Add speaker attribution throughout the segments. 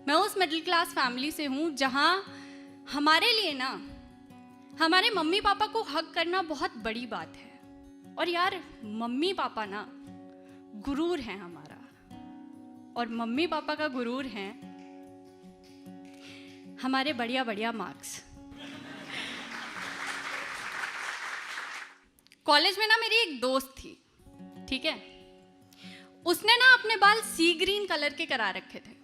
Speaker 1: मैं उस middle class family से हूँ जहाँ हमारे लिए ना हमारे मम्मी पापा को हक करना बहुत बड़ी बात है। और यार मम्मी पापा ना गुरूर हैं हमारा, और मम्मी पापा का गुरूर हैं हमारे बढ़िया बढ़िया मार्क्स। कॉलेज में ना मेरी एक दोस्त थी, ठीक है, उसने ना अपने बाल सी ग्रीन कलर के करा रखे थे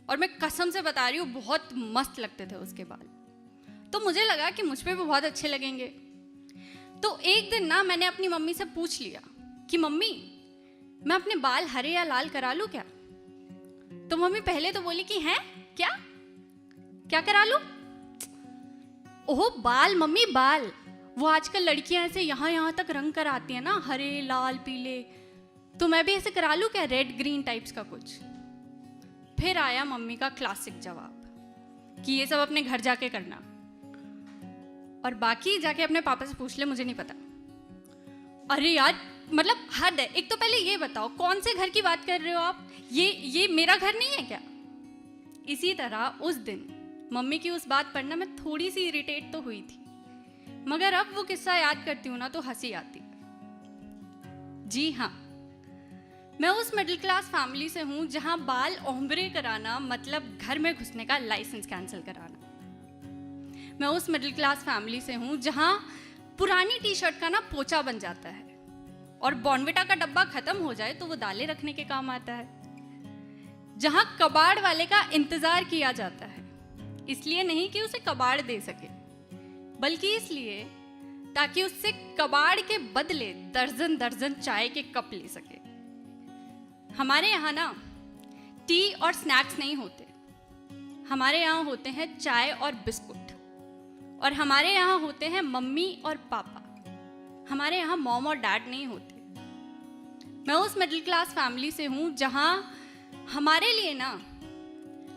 Speaker 1: और मैं कसम से बता रही हूँ बहुत मस्त लगते थे उसके बाल। तो मुझे लगा कि मुझ पे भी बहुत अच्छे लगेंगे। तो एक दिन ना मैंने अपनी मम्मी से पूछ लिया कि मम्मी मैं अपने बाल हरे या लाल करा लूँ क्या? तो मम्मी पहले तो बोली कि हैं क्या क्या करा लूँ? ओह बाल मम्मी बाल, वो आजकल लड़कियां ऐसे यहाँ तक रंग कराती हैं ना, हरे लाल पीले, तो मैं भी ऐसे करा लूँ क्या, रेड ग्रीन टाइप्स का कुछ? फिर आया मम्मी का क्लासिक जवाब कि ये सब अपने घर जाके करना और बाकी जाके अपने पापा से पूछ ले, मुझे नहीं पता। अरे यार मतलब हद है। एक तो पहले ये बताओ कौन से घर की बात कर रहे हो आप? ये मेरा घर नहीं है क्या? इसी तरह उस दिन मम्मी की उस बात पर ना मैं थोड़ी सी इरिटेट तो हुई थी, मगर अब वो किस्सा याद करती हूँ ना तो हंसी आती। जी हाँ, मैं उस मिडिल क्लास फैमिली से हूँ जहाँ बाल ओम्ब्रे कराना मतलब घर में घुसने का लाइसेंस कैंसिल कराना। मैं उस मिडिल क्लास फैमिली से हूँ जहाँ पुरानी टी शर्ट का ना पोचा बन जाता है और बॉर्नविटा का डब्बा खत्म हो जाए तो वो दालें रखने के काम आता है। जहाँ कबाड़ वाले का इंतजार किया जाता है, इसलिए नहीं कि उसे कबाड़ दे सके, बल्कि इसलिए ताकि उससे कबाड़ के बदले दर्जन दर्जन चाय के कप ले सके। हमारे यहाँ ना टी और स्नैक्स नहीं होते, हमारे यहाँ होते हैं चाय और बिस्कुट, और हमारे यहाँ होते हैं मम्मी और पापा। हमारे यहाँ मॉम और डैड नहीं होते। मैं उस मिडिल क्लास फैमिली से हूँ जहाँ हमारे लिए ना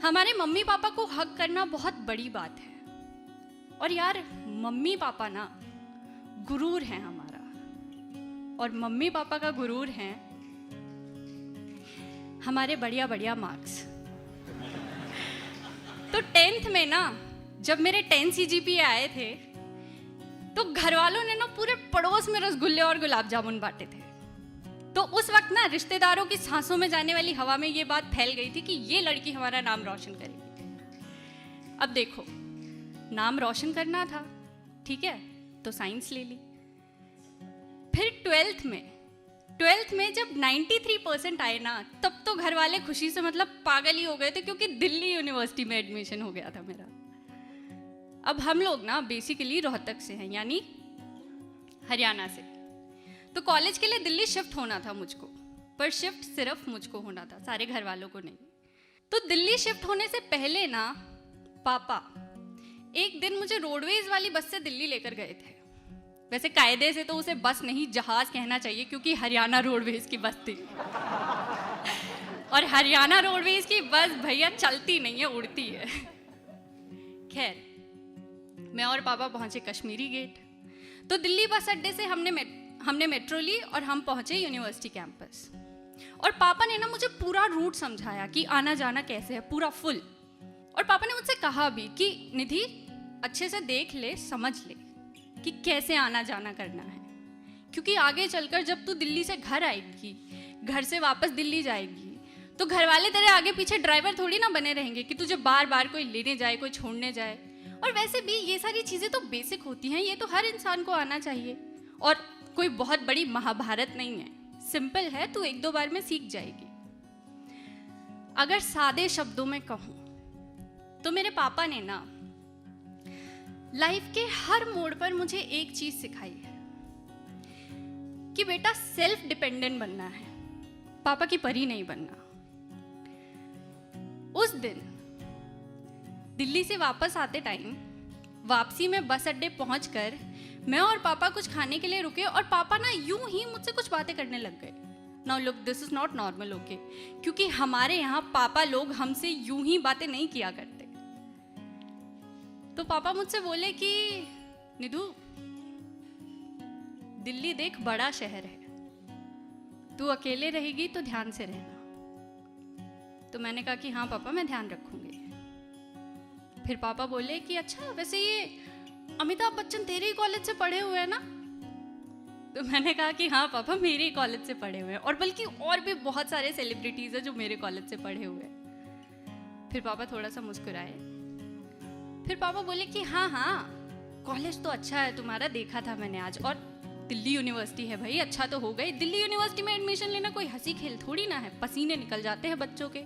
Speaker 1: हमारे मम्मी पापा को हक करना बहुत बड़ी बात है। और यार मम्मी पापा ना गुरूर हैं हमारा, और मम्मी पापा का गुरूर हैं हमारे बढ़िया बढ़िया मार्क्स। तो 10th में ना जब मेरे 10 CGPA आए थे तो घर वालों ने ना पूरे पड़ोस में रसगुल्ले और गुलाब जामुन बांटे थे। तो उस वक्त ना रिश्तेदारों की सांसों में जाने वाली हवा में ये बात फैल गई थी कि ये लड़की हमारा नाम रोशन करेगी। अब देखो, नाम रोशन करना था, ठीक है, तो साइंस ले ली। फिर 12th में जब 93% आए ना, तब तो घर वाले खुशी से मतलब पागल ही हो गए थे, क्योंकि दिल्ली यूनिवर्सिटी में एडमिशन हो गया था मेरा। अब हम लोग ना बेसिकली रोहतक से हैं, यानी हरियाणा से। तो कॉलेज के लिए दिल्ली शिफ्ट होना था मुझको, पर शिफ्ट सिर्फ मुझको होना था, सारे घर वालों को नहीं। तो दिल्ली शिफ्ट होने से पहले ना पापा एक दिन मुझे रोडवेज वाली बस से दिल्ली लेकर गए थे। वैसे कायदे से तो उसे बस नहीं जहाज कहना चाहिए, क्योंकि हरियाणा रोडवेज की बस थी और हरियाणा रोडवेज की बस भैया चलती नहीं है, उड़ती है। खैर, मैं और पापा पहुंचे कश्मीरी गेट। तो दिल्ली बस अड्डे से हमने मेट्रो ली और हम पहुंचे यूनिवर्सिटी कैंपस। और पापा ने ना मुझे पूरा रूट समझाया कि आना जाना कैसे है, पूरा फुल। और पापा ने मुझसे कहा भी कि निधि अच्छे से देख ले, समझ ले कि कैसे आना जाना करना है, क्योंकि आगे चलकर जब तू दिल्ली से घर आएगी, घर से वापस दिल्ली जाएगी, तो घर वाले तेरे आगे पीछे ड्राइवर थोड़ी ना बने रहेंगे कि तुझे बार बार कोई लेने जाए, कोई छोड़ने जाए। और वैसे भी ये सारी चीज़ें तो बेसिक होती हैं, ये तो हर इंसान को आना चाहिए, और कोई बहुत बड़ी महाभारत नहीं है, सिंपल है, तू 1-2 बार में सीख जाएगी। अगर सादे शब्दों में कहूँ तो मेरे पापा ने ना लाइफ के हर मोड़ पर मुझे एक चीज सिखाई है कि बेटा सेल्फ डिपेंडेंट बनना है, पापा की परी नहीं बनना। उस दिन दिल्ली से वापस आते टाइम वापसी में बस अड्डे पहुंचकर मैं और पापा कुछ खाने के लिए रुके, और पापा ना यूं ही मुझसे कुछ बातें करने लग गए। Now look, this is not normal, okay, क्योंकि हमारे यहाँ पापा लोग हमसे यूं ही बातें नहीं किया करते। तो पापा मुझसे बोले कि निधु, दिल्ली देख बड़ा शहर है, तू अकेले रहेगी तो ध्यान से रहना। तो मैंने कहा कि हाँ पापा, मैं ध्यान रखूंगी। फिर पापा बोले कि अच्छा वैसे ये अमिताभ बच्चन तेरे ही कॉलेज से पढ़े हुए हैं ना? तो मैंने कहा कि हाँ पापा मेरे ही कॉलेज से पढ़े हुए हैं, और बल्कि और भी बहुत सारे सेलिब्रिटीज़ हैं जो मेरे कॉलेज से पढ़े हुए हैं। फिर पापा थोड़ा सा मुस्कुराए। फिर पापा बोले कि हाँ हाँ कॉलेज तो अच्छा है तुम्हारा, देखा था मैंने आज, और दिल्ली यूनिवर्सिटी है भाई, अच्छा तो हो गई। दिल्ली यूनिवर्सिटी में एडमिशन लेना कोई हंसी खेल थोड़ी ना है, पसीने निकल जाते हैं बच्चों के।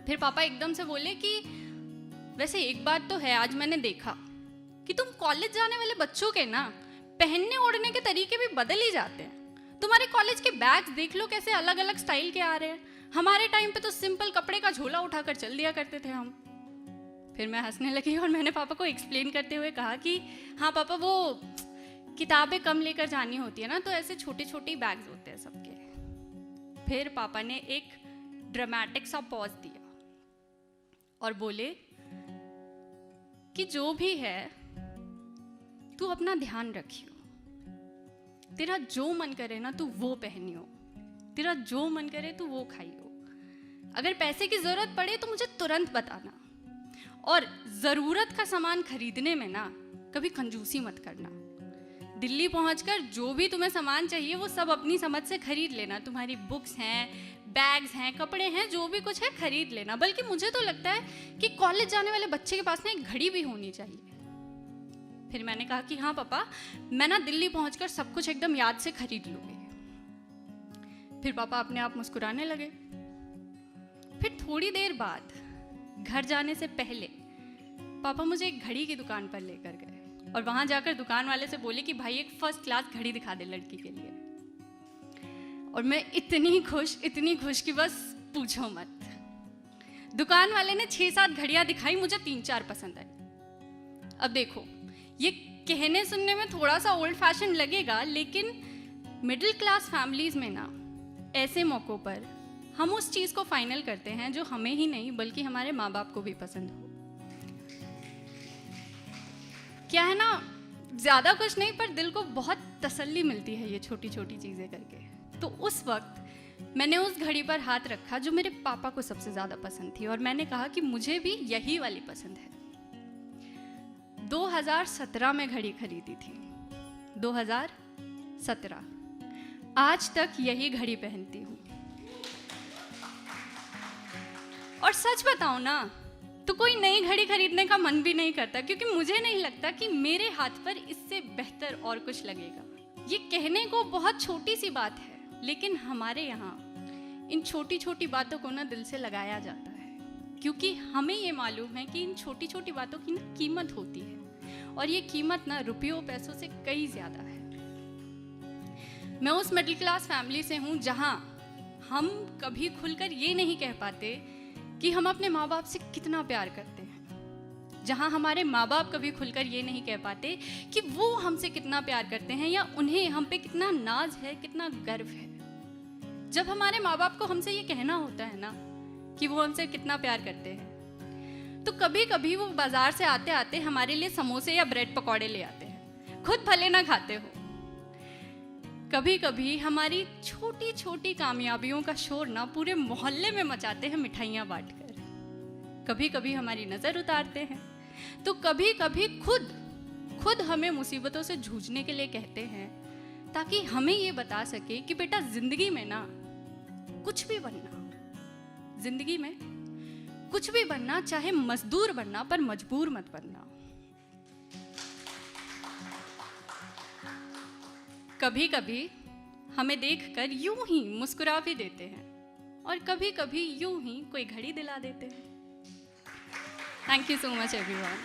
Speaker 1: फिर पापा एकदम से बोले कि वैसे एक बात तो है, आज मैंने देखा कि तुम कॉलेज जाने वाले बच्चों के ना पहनने ओढ़ने के तरीके भी बदल ही जाते हैं। तुम्हारे कॉलेज के बैग्स देख लो कैसे अलग अलग स्टाइल के आ रहे हैं। हमारे टाइम पे तो सिंपल कपड़े का झोला उठाकर चल दिया करते थे हम। फिर मैं हंसने लगी और मैंने पापा को एक्सप्लेन करते हुए कहा कि हाँ पापा वो किताबें कम लेकर जानी होती है ना, तो ऐसे छोटे छोटे बैग्स होते हैं सबके। फिर पापा ने एक ड्रामेटिक सा पॉज दिया और बोले कि जो भी है तू अपना ध्यान रखियो, तेरा जो मन करे ना तू वो पहनियो, तेरा जो मन करे तू वो खाइयो, अगर पैसे की जरूरत पड़े तो मुझे तुरंत बताना, और जरूरत का सामान खरीदने में ना कभी कंजूसी मत करना। दिल्ली पहुंचकर जो भी तुम्हें सामान चाहिए वो सब अपनी समझ से खरीद लेना। तुम्हारी बुक्स हैं, बैग्स हैं, कपड़े हैं, जो भी कुछ है खरीद लेना। बल्कि मुझे तो लगता है कि कॉलेज जाने वाले बच्चे के पास ना एक घड़ी भी होनी चाहिए। फिर मैंने कहा कि हाँ पापा मैं ना दिल्ली पहुंचकर सब कुछ एकदम याद से खरीद लूंगी। फिर पापा अपने आप मुस्कुराने लगे। फिर थोड़ी देर बाद घर जाने से पहले पापा मुझे एक घड़ी की दुकान पर लेकर गए और वहां जाकर दुकान वाले से बोले कि भाई एक फर्स्ट क्लास घड़ी दिखा दे लड़की के लिए। और मैं इतनी खुश कि बस पूछो मत। दुकान वाले ने 6-7 घड़ियां दिखाई, मुझे 3-4 पसंद आई। अब देखो ये कहने सुनने में थोड़ा सा ओल्ड फैशन लगेगा, लेकिन मिडिल क्लास फैमिलीज में ना ऐसे मौक़ों पर हम उस चीज़ को फाइनल करते हैं जो हमें ही नहीं बल्कि हमारे माँ बाप को भी पसंद हो। क्या है ना, ज़्यादा कुछ नहीं पर दिल को बहुत तसल्ली मिलती है ये छोटी छोटी चीज़ें करके। तो उस वक्त मैंने उस घड़ी पर हाथ रखा जो मेरे पापा को सबसे ज़्यादा पसंद थी, और मैंने कहा कि मुझे भी यही वाली पसंद है। 2017 में घड़ी खरीदी थी, 2017। आज तक यही घड़ी पहनती हूँ। और सच बताऊं ना तो कोई नई घड़ी खरीदने का मन भी नहीं करता, क्योंकि मुझे नहीं लगता कि मेरे हाथ पर इससे बेहतर और कुछ लगेगा। ये कहने को बहुत छोटी सी बात है, लेकिन हमारे यहाँ इन छोटी छोटी बातों को ना दिल से लगाया जाता है, क्योंकि हमें ये मालूम है कि इन छोटी छोटी बातों की ना कीमत होती है, और ये कीमत ना रुपयों पैसों से कई ज़्यादा है। मैं उस मिडिल क्लास फैमिली से हूँ जहाँ हम कभी खुलकर ये नहीं कह पाते कि हम अपने माँ बाप से कितना प्यार करते हैं, जहाँ हमारे माँ बाप कभी खुलकर ये नहीं कह पाते कि वो हमसे कितना प्यार करते हैं या उन्हें हम पे कितना नाज है, कितना गर्व है। जब हमारे माँ बाप को हमसे ये कहना होता है ना कि वो हमसे कितना प्यार करते हैं, तो कभी कभी वो बाजार से आते आते हमारे लिए समोसे या ब्रेड पकौड़े ले आते हैं, खुद भले ना खाते हो। कभी कभी हमारी छोटी छोटी कामयाबियों का शोर ना पूरे मोहल्ले में मचाते हैं मिठाइयाँ बांटकर। कभी कभी हमारी नज़र उतारते हैं, तो कभी कभी खुद हमें मुसीबतों से जूझने के लिए कहते हैं, ताकि हमें ये बता सके कि बेटा जिंदगी में ना कुछ भी बनना, जिंदगी में कुछ भी बनना, चाहे मजदूर बनना पर मजबूर मत बनना। कभी कभी हमें देखकर यूं ही मुस्कुरा भी देते हैं, और कभी कभी यूं ही कोई घड़ी दिला देते हैं। Thank you so much everyone.